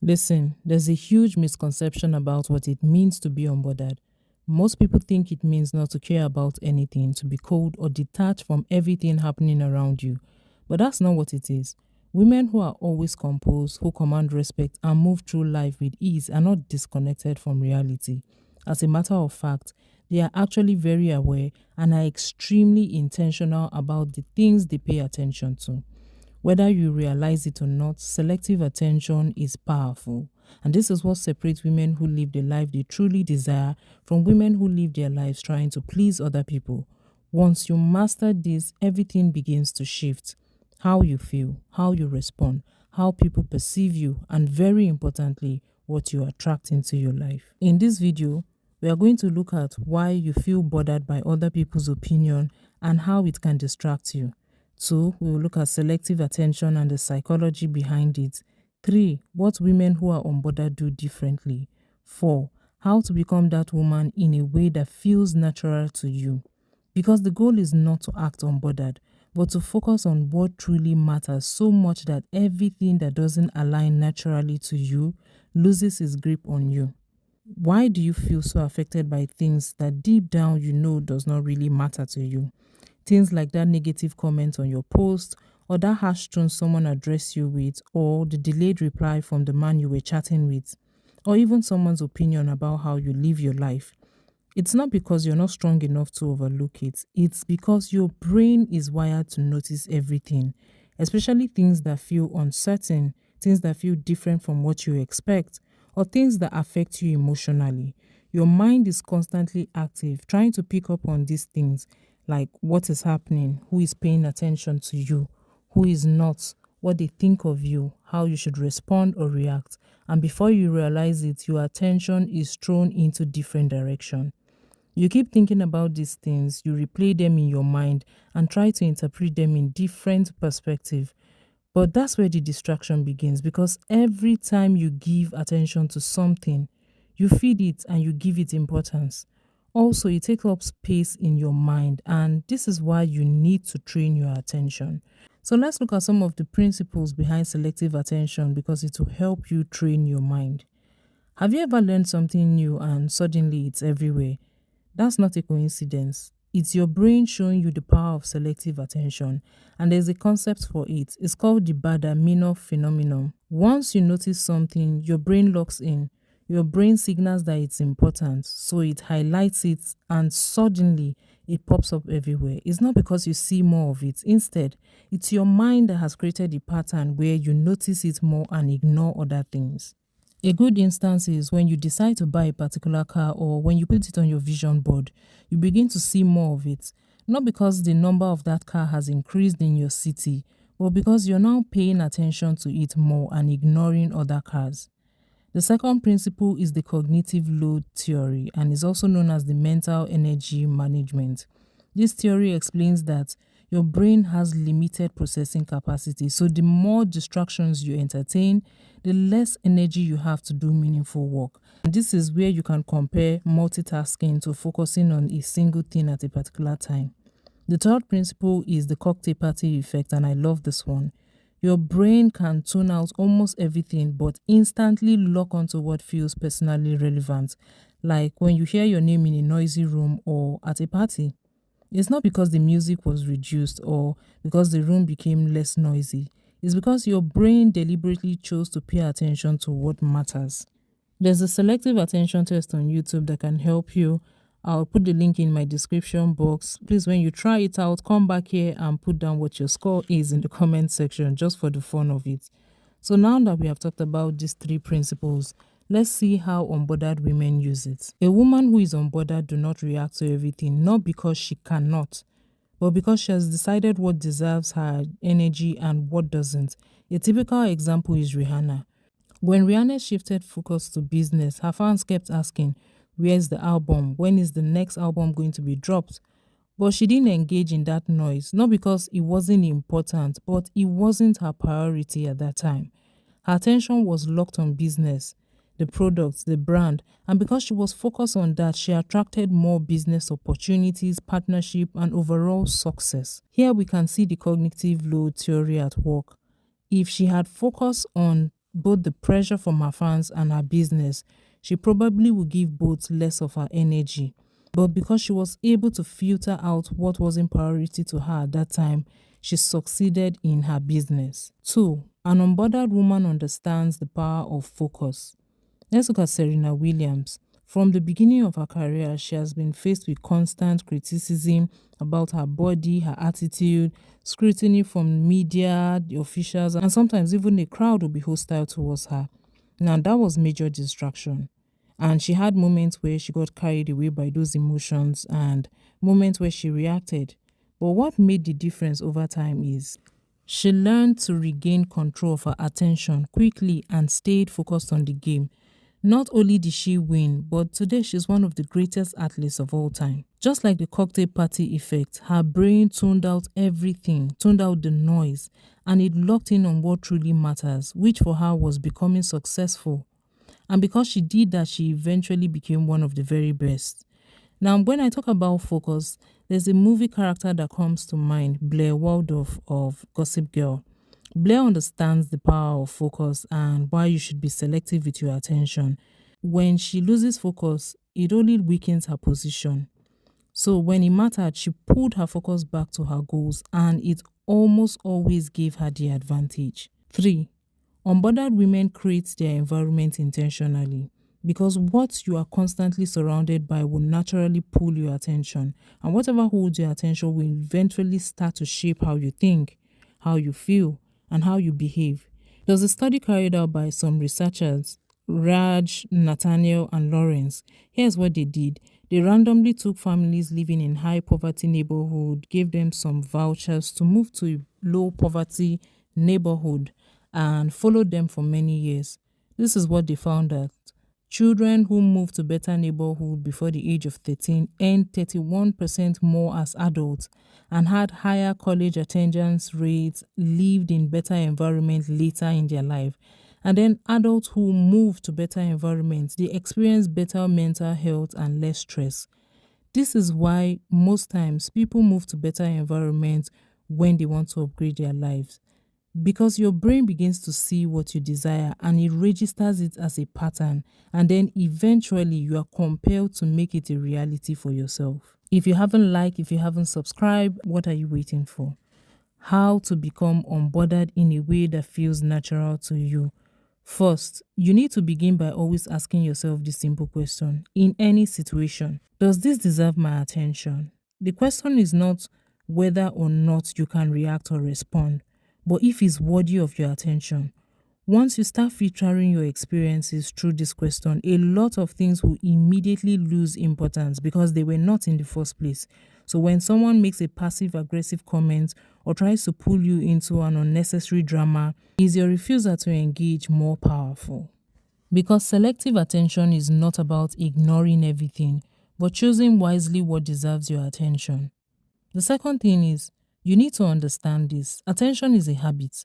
Listen, there's a huge misconception about what it means to be unbothered. Most people think it means not to care about anything, to be cold or detached from everything happening around you. But that's not what it is. Women who are always composed, who command respect, and move through life with ease are not disconnected from reality. As a matter of fact, they are actually very aware and are extremely intentional about the things they pay attention to. Whether you realize it or not, selective attention is powerful. And this is what separates women who live the life they truly desire from women who live their lives trying to please other people. Once you master this, everything begins to shift. How you feel, how you respond, how people perceive you, and very importantly, what you attract into your life. In this video, we are going to look at why you feel bothered by other people's opinion and how it can distract you. 2. We will look at selective attention and the psychology behind it. 3. What women who are unbothered do differently. 4. How to become that woman in a way that feels natural to you. Because the goal is not to act unbothered, but to focus on what truly matters so much that everything that doesn't align naturally to you loses its grip on you. Why do you feel so affected by things that deep down you know does not really matter to you? Things like that negative comment on your post, or that harsh tone someone addressed you with, or the delayed reply from the man you were chatting with, or even someone's opinion about how you live your life. It's not because you're not strong enough to overlook it. It's because your brain is wired to notice everything, especially things that feel uncertain, things that feel different from what you expect, or things that affect you emotionally. Your mind is constantly active, trying to pick up on these things, like what is happening, who is paying attention to you, who is not, what they think of you, how you should respond or react. And before you realize it, your attention is thrown into different direction. You keep thinking about these things, you replay them in your mind and try to interpret them in different perspective. But that's where the distraction begins, because every time you give attention to something, you feed it and you give it importance. Also, it takes up space in your mind, and this is why you need to train your attention. So let's look at some of the principles behind selective attention, because it will help you train your mind. Have you ever learned something new and suddenly it's everywhere? That's not a coincidence. It's your brain showing you the power of selective attention, and there's a concept for it. It's called the Bada-Meinhof phenomenon. Once you notice something, your brain locks in. Your brain signals that it's important, so it highlights it, and suddenly it pops up everywhere. It's not because you see more of it. Instead, it's your mind that has created the pattern where you notice it more and ignore other things. A good instance is when you decide to buy a particular car, or when you put it on your vision board, you begin to see more of it. Not because the number of that car has increased in your city, but because you're now paying attention to it more and ignoring other cars. The second principle is the cognitive load theory, and is also known as the mental energy management. This theory explains that your brain has limited processing capacity, so the more distractions you entertain, the less energy you have to do meaningful work. And this is where you can compare multitasking to focusing on a single thing at a particular time. The third principle is the cocktail party effect, and I love this one. Your brain can tune out almost everything but instantly lock onto what feels personally relevant, like when you hear your name in a noisy room or at a party. It's not because the music was reduced or because the room became less noisy. It's because your brain deliberately chose to pay attention to what matters. There's a selective attention test on YouTube that can help you. I'll put the link in my description box. Please, when you try it out, come back here and put down what your score is in the comment section, just for the fun of it. So now that we have talked about these three principles, let's see how unbothered women use it. A woman who is unbothered do not react to everything, not because she cannot, but because she has decided what deserves her energy and what doesn't. A typical example is Rihanna. When Rihanna shifted focus to business, her fans kept asking, "Where's the album? When is the next album going to be dropped?" But she didn't engage in that noise, not because it wasn't important, but it wasn't her priority at that time. Her attention was locked on business, the products, the brand, and because she was focused on that, she attracted more business opportunities, partnership, and overall success. Here we can see the cognitive load theory at work. If she had focused on both the pressure from her fans and her business, she probably would give both less of her energy. But because she was able to filter out what wasn't priority to her at that time, she succeeded in her business. 2. An unbothered woman understands the power of focus. Let's look at Serena Williams. From the beginning of her career, she has been faced with constant criticism about her body, her attitude, scrutiny from media, the officials, and sometimes even the crowd will be hostile towards her. Now, that was major distraction. And she had moments where she got carried away by those emotions and moments where she reacted. But what made the difference over time is she learned to regain control of her attention quickly and stayed focused on the game. Not only did she win, but today she's one of the greatest athletes of all time. Just like the cocktail party effect, her brain tuned out everything, tuned out the noise, and it locked in on what truly matters, which for her was becoming successful. And because she did that, she eventually became one of the very best. Now, when I talk about focus, there's a movie character that comes to mind, Blair Waldorf of Gossip Girl. Blair understands the power of focus and why you should be selective with your attention. When she loses focus, it only weakens her position. So when it mattered, she pulled her focus back to her goals and it almost always gave her the advantage. 3. Unbothered women create their environment intentionally because what you are constantly surrounded by will naturally pull your attention, and whatever holds your attention will eventually start to shape how you think, how you feel, and how you behave. There was a study carried out by some researchers, Raj, Nathaniel, and Lawrence. Here's what they did. They randomly took families living in high poverty neighborhood, gave them some vouchers to move to a low poverty neighborhood, and followed them for many years. This is what they found out. Children who moved to better neighborhood before the age of 13 earned 31% more as adults and had higher college attendance rates, lived in better environment later in their life. And then adults who moved to better environments, they experienced better mental health and less stress. This is why most times people move to better environments when they want to upgrade their lives. Because your brain begins to see what you desire and it registers it as a pattern, and then eventually you are compelled to make it a reality for yourself. If you haven't liked, if you haven't subscribed, what are you waiting for? How to become unbothered in a way that feels natural to you. First, you need to begin by always asking yourself this simple question. In any situation, does this deserve my attention? The question is not whether or not you can react or respond, but if it's worthy of your attention. Once you start filtering your experiences through this question, a lot of things will immediately lose importance because they were not in the first place. So when someone makes a passive-aggressive comment or tries to pull you into an unnecessary drama, is your refusal to engage more powerful? Because selective attention is not about ignoring everything, but choosing wisely what deserves your attention. The second thing is, you need to understand this. Attention is a habit.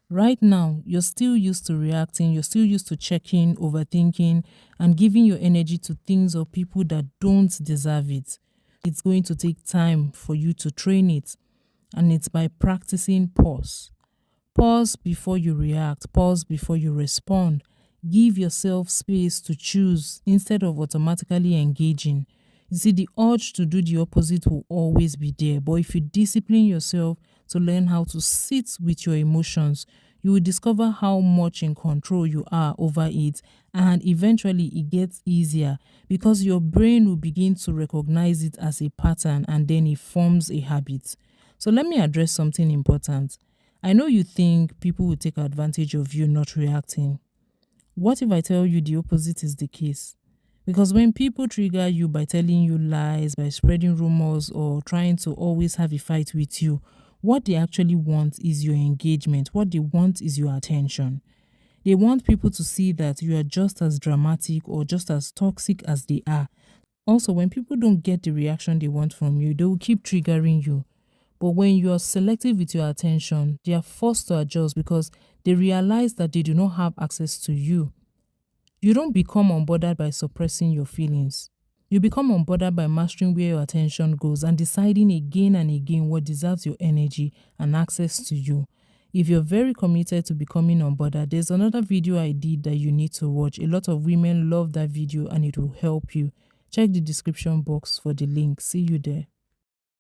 Right now, you're still used to reacting, you're still used to checking, overthinking, and giving your energy to things or people that don't deserve it. It's going to take time for you to train it, and it's by practicing pause. Pause before you react, pause before you respond. Give yourself space to choose instead of automatically engaging. You see, the urge to do the opposite will always be there, but if you discipline yourself to learn how to sit with your emotions, you will discover how much in control you are over it, and eventually it gets easier because your brain will begin to recognize it as a pattern and then it forms a habit. So let me address something important. I know you think people will take advantage of you not reacting. What if I tell you the opposite is the case? Because when people trigger you by telling you lies, by spreading rumors, or trying to always have a fight with you, what they actually want is your engagement. What they want is your attention. They want people to see that you are just as dramatic or just as toxic as they are. Also, when people don't get the reaction they want from you, they will keep triggering you. But when you are selective with your attention, they are forced to adjust because they realize that they do not have access to you. You don't become unbothered by suppressing your feelings. You become unbothered by mastering where your attention goes and deciding again and again what deserves your energy and access to you. If you're very committed to becoming unbothered, there's another video I did that you need to watch. A lot of women love that video and it will help you. Check the description box for the link. See you there.